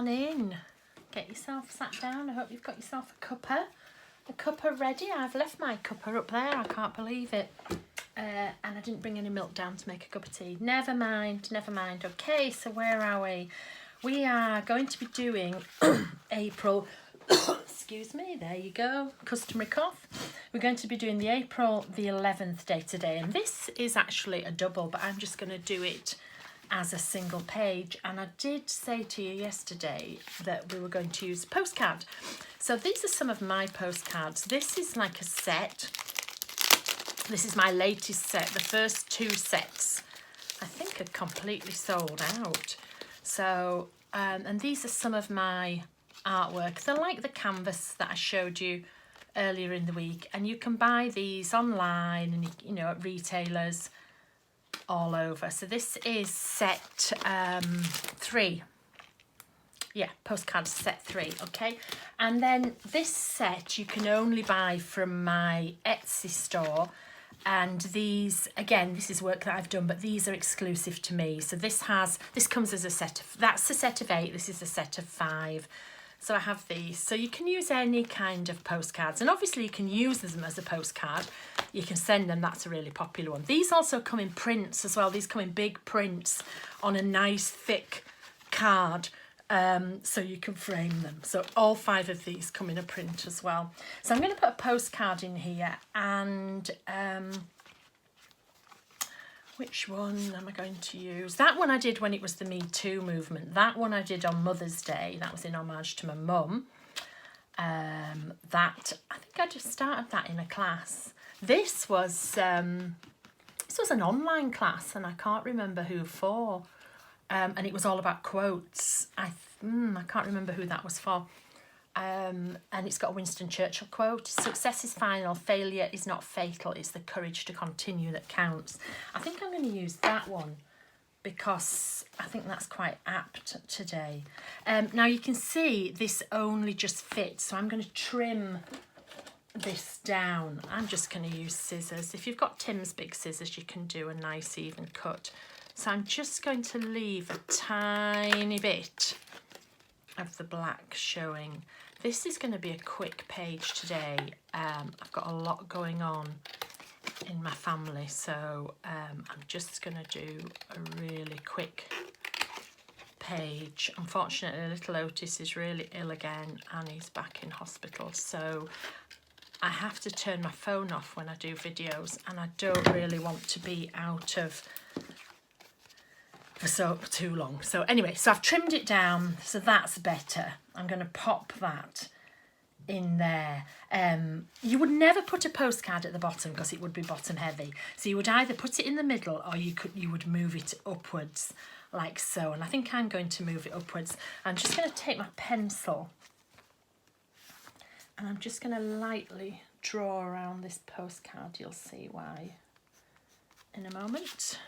on in. Get yourself sat down. I hope you've got yourself a cuppa ready. I've left my cuppa up there. I can't believe it. And I didn't bring any milk down to make a cup of tea. Never mind, never mind. Okay, so where are we? We are going to be doing April, excuse me, there you go, customary cough. We're going to be doing the April the 11th day today, and this is actually a double, but I'm just going to do it as a single page. And I did say to you yesterday that we were going to use a postcard. So these are some of my postcards. This is like a set. This is my latest set. The first two sets I think are completely sold out. So, and these are some of my artwork. They're like the canvas that I showed you earlier in the week, and you can buy these online and you know, at retailers all over. So this is set 3. Yeah, postcard set 3, okay? And then this set you can only buy from my Etsy store. And these, again, this is work that I've done, but these are exclusive to me. So this comes as a set of, that's a set of 8, this is a set of 5. So I have these. So you can use any kind of postcards, and obviously you can use them as a postcard. You can send them, that's a really popular one. These also come in prints as well. These come in big prints on a nice thick card. So you can frame them. So all 5 of these come in a print as well. So I'm going to put a postcard in here, and which one am I going to use? That one I did when it was the Me Too movement. That one I did on Mother's Day. That was in homage to my mum. That, I think I just started that in a class. This was an online class, and I can't remember who for. And it was all about quotes. I can't remember who that was for. And it's got a Winston Churchill quote. Success is final, failure is not fatal. It's the courage to continue that counts. I think I'm going to use that one because I think that's quite apt today. Now you can see this only just fits, so I'm going to trim this down. I'm just going to use scissors. If you've got Tim's big scissors, you can do a nice even cut. So I'm just going to leave a tiny bit of the black showing. This is going to be a quick page today. I've got a lot going on in my family, so I'm just going to do a really quick page. Unfortunately, little Otis is really ill again and he's back in hospital, so I have to turn my phone off when I do videos, and I don't really want to be out of for too long. So anyway, so I've trimmed it down, so that's better. I'm going to pop that in there. You would never put a postcard at the bottom because it would be bottom heavy. So you would either put it in the middle, or you would move it upwards like so. And I think I'm going to move it upwards. I'm just going to take my pencil and I'm just going to lightly draw around this postcard. You'll see why in a moment.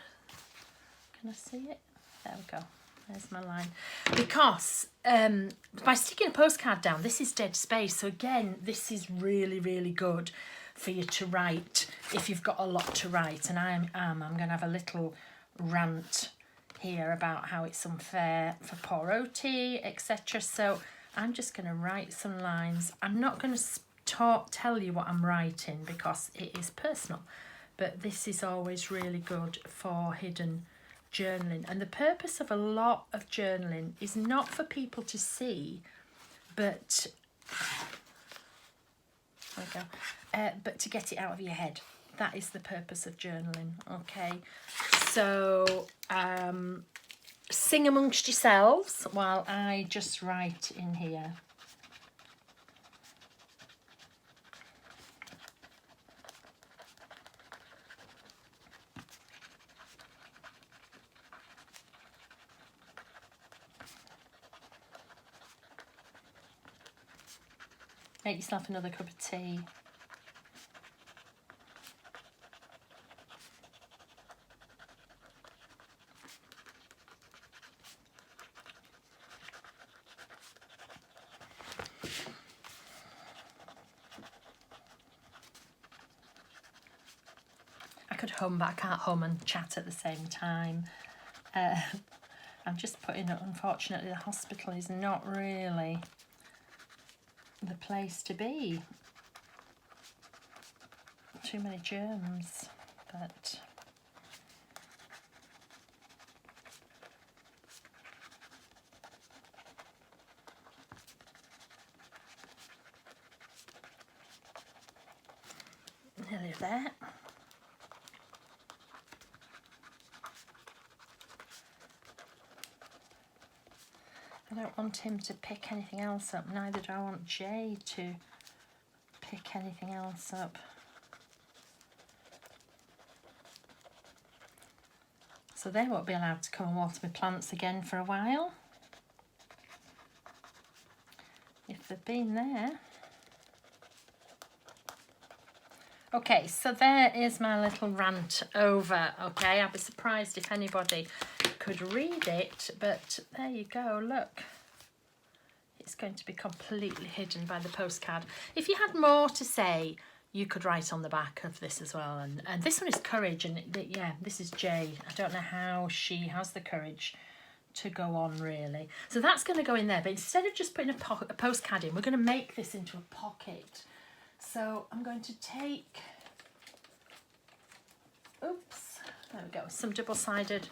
Can I see it? There we go. There's my line. Because by sticking a postcard down, this is dead space. So again, this is really, really good for you to write if you've got a lot to write. And I'm going to have a little rant here about how it's unfair for poor Oti, etc. So I'm just going to write some lines. I'm not going to tell you what I'm writing because it is personal. But this is always really good for hidden journaling, and the purpose of a lot of journaling is not for people to see, but but to get it out of your head. That is the purpose of journaling. Okay, so sing amongst yourselves while I just write in here. Make yourself another cup of tea. I could hum, but I can't hum and chat at the same time. I'm just putting it, unfortunately the hospital is not really the place to be. Too many germs, but nearly there. I don't want him to pick anything else up, neither do I want Jay to pick anything else up. So they won't be allowed to come and water my plants again for a while, if they've been there. Okay, so there is my little rant over, okay? I'd be surprised if anybody could read it, but there you go, look. It's going to be completely hidden by the postcard. If you had more to say, you could write on the back of this as well. And this one is courage, and yeah, this is Jay. I don't know how she has the courage to go on, really. So that's going to go in there, but instead of just putting a postcard in, we're going to make this into a pocket. So I'm going to take, oops, there we go, some double-sided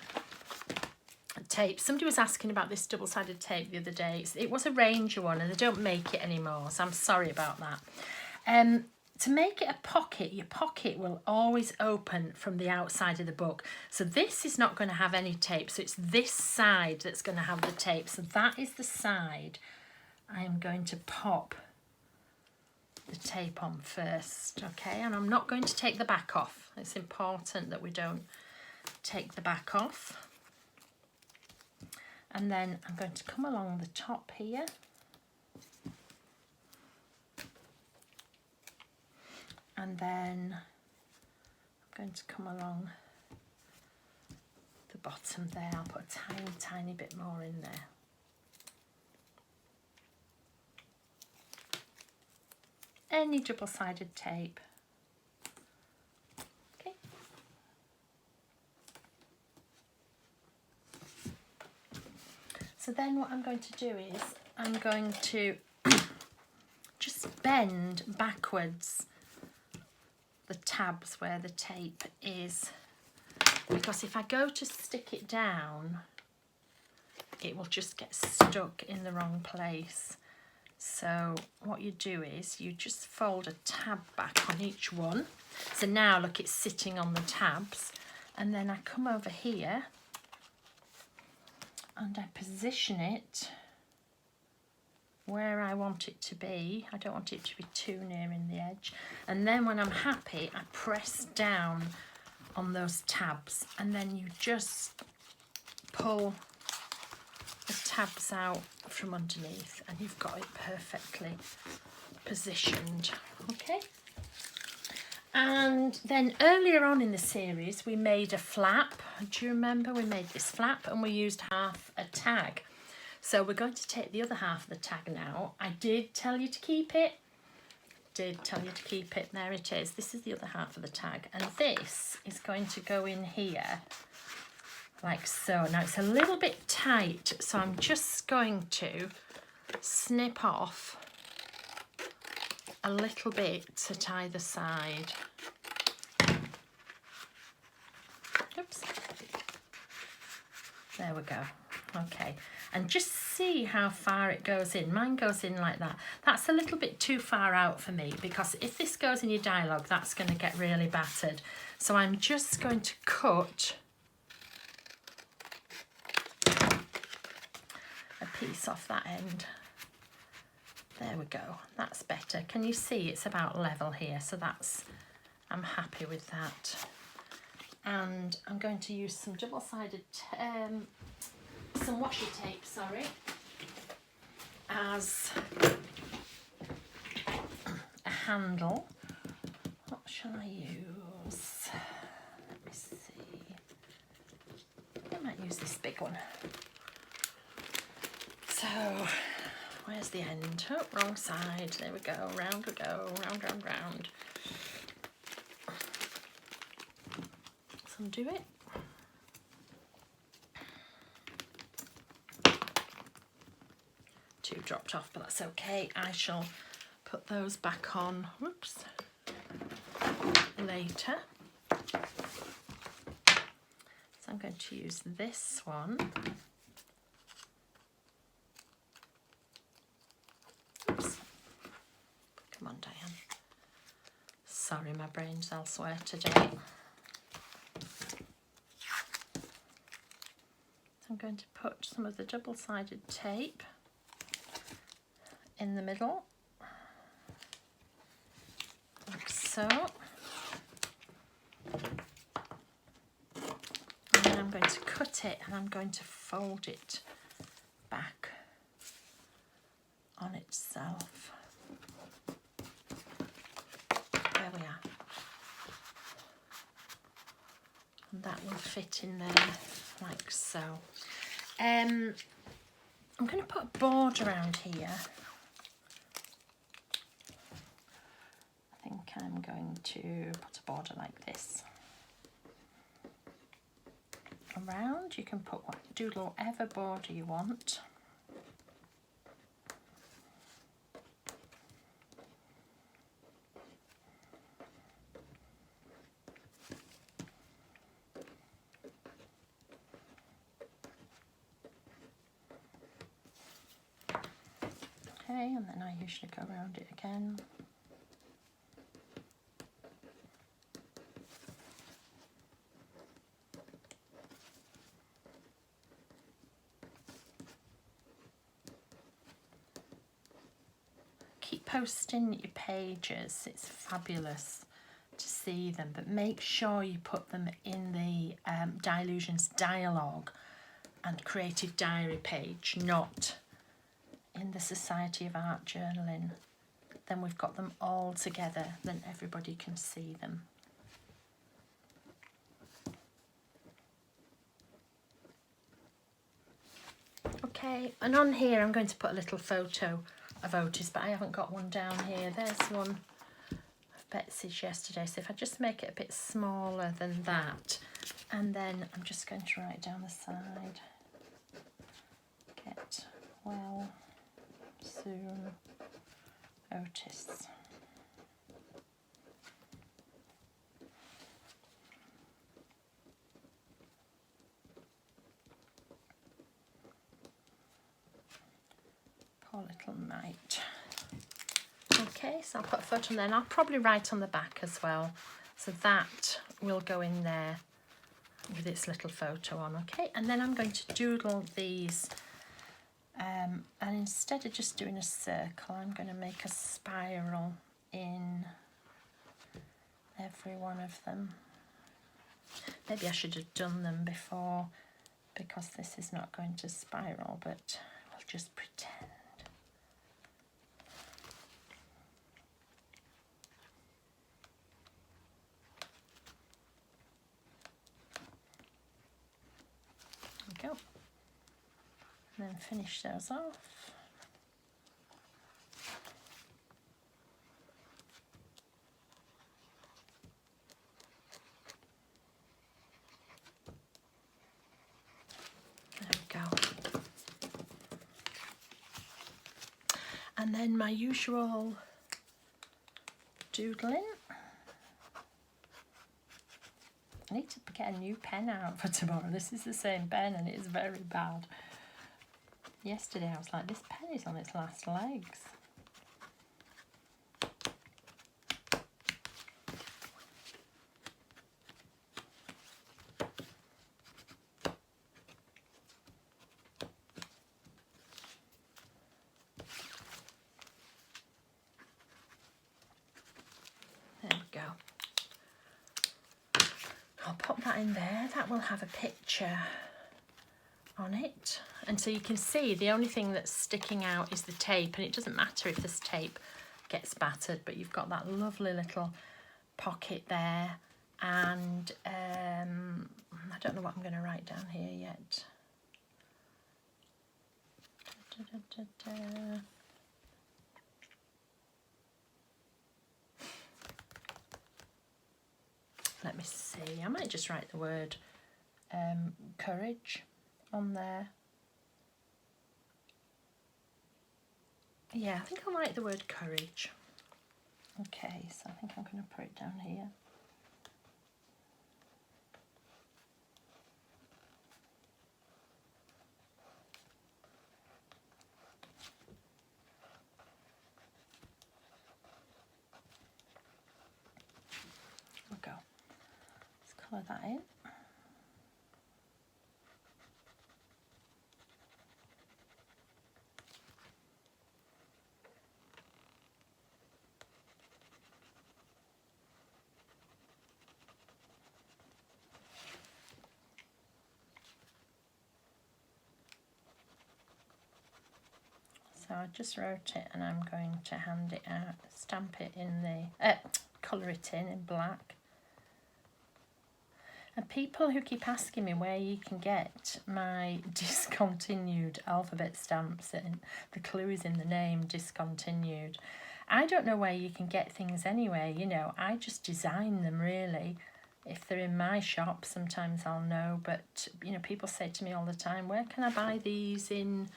tape. Somebody was asking about this double-sided tape the other day. It was a Ranger one and they don't make it anymore, so I'm sorry about that. To make it a pocket, your pocket will always open from the outside of the book. So this is not going to have any tape, so it's this side that's going to have the tape. So that is the side I am going to pop the tape on first, okay? And I'm not going to take the back off. It's important that we don't take the back off. And then I'm going to come along the top here. And then I'm going to come along the bottom there. I'll put a tiny, tiny bit more in there. Any double-sided tape. Okay. So then what I'm going to do is I'm going to just bend backwards the tabs where the tape is, because if I go to stick it down, it will just get stuck in the wrong place. So what you do is you just fold a tab back on each one. So now look, it's sitting on the tabs, and then I come over here and I position it where I want it to be. I don't want it to be too near in the edge. And then when I'm happy, I press down on those tabs, and then you just pull the tabs out from underneath and you've got it perfectly positioned, okay? And then earlier on in the series we made a flap. Do you remember? We made this flap and we used half a tag. So we're going to take the other half of the tag now. I did tell you to keep it. There it is. This is the other half of the tag, and this is going to go in here like so. Now it's a little bit tight, so I'm just going to snip off a little bit at either side. Oops. There we go. Okay, and just see how far it goes in. Mine goes in like that. That's a little bit too far out for me, because if this goes in your dialogue, that's going to get really battered. So I'm just going to cut a piece off that end. There we go, that's better. Can you see it's about level here? So that's, I'm happy with that. And I'm going to use some double-sided some washi tape, sorry, as a handle. What shall I use? Let me see. I might use this big one. So, where's the end? Oh, wrong side. There we go. Round we go. Round, round, round. Let's undo it. popped off, but that's okay. I shall put those back on, whoops, later. So I'm going to use this one. Oops. Come on, Diane. Sorry, my brain's elsewhere today. I'm going to put some of the double-sided tape in the middle, like so. And then I'm going to cut it and I'm going to fold it back on itself. There we are. And that will fit in there like so. I'm going to put a border around here. I think I'm going to put a border like this. Around, you can put doodle whatever border you want. Okay, and then I usually go around it again. Keep posting your pages, it's fabulous to see them, but make sure you put them in the Dylusions Dialog and Creative Diary page, not in the Society of Art Journaling. Then we've got them all together, then everybody can see them. Okay, and on here I'm going to put a little photo of Otis, but I haven't got one down here. There's one of Betsy's yesterday, so if I just make it a bit smaller than that, and then I'm just going to write down the side, get well soon, Otis. Poor little mite. Okay, so I'll put a photo on there, and I'll probably write on the back as well, so that will go in there with its little photo on. Okay, and then I'm going to doodle these, and instead of just doing a circle, I'm going to make a spiral in every one of them. Maybe I should have done them before, because this is not going to spiral, but we'll just pretend. There we go. And then finish those off. There we go. And then my usual doodling. I need to get a new pen out for tomorrow. This is the same pen and it is very bad. Yesterday I was like, this pen is on its last legs. There we go. I'll pop that in there. That will have a picture on it, and so you can see the only thing that's sticking out is the tape, and it doesn't matter if this tape gets battered, but you've got that lovely little pocket there. And I don't know what I'm going to write down here yet. Let me see, I might just write the word courage on there. Yeah, I think I like the word courage. Okay, so I think I'm going to put it down here. There we go. Let's colour that in. So I just wrote it and I'm going to hand it out, stamp it in the, colour it in black. And people who keep asking me where you can get my discontinued alphabet stamps, and the clue is in the name, discontinued. I don't know where you can get things anyway, you know, I just design them really. If they're in my shop, sometimes I'll know, but, you know, people say to me all the time, where can I buy these in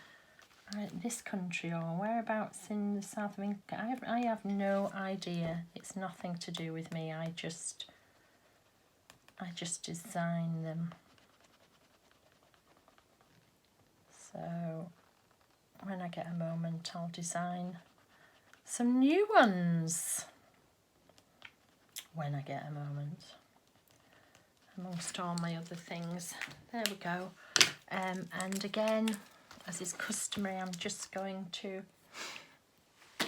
this country or whereabouts in the south of England? I have no idea. It's nothing to do with me. I just design them. So when I get a moment, I'll design some new ones when I get a moment, amongst all my other things. There we go. And again, as is customary, I'm just going to, I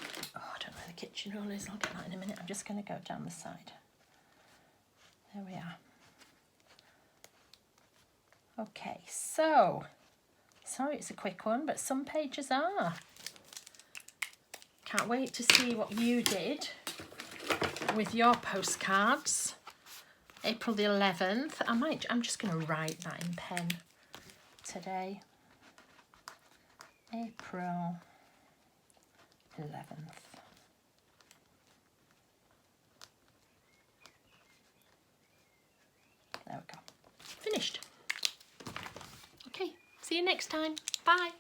don't know where the kitchen roll is, I'll get that in a minute. I'm just going to go down the side. There we are. Okay, so, sorry it's a quick one, but some pages are. Can't wait to see what you did with your postcards. April the 11th. I'm just going to write that in pen today. April 11th. There we go. Finished. Okay, see you next time. Bye.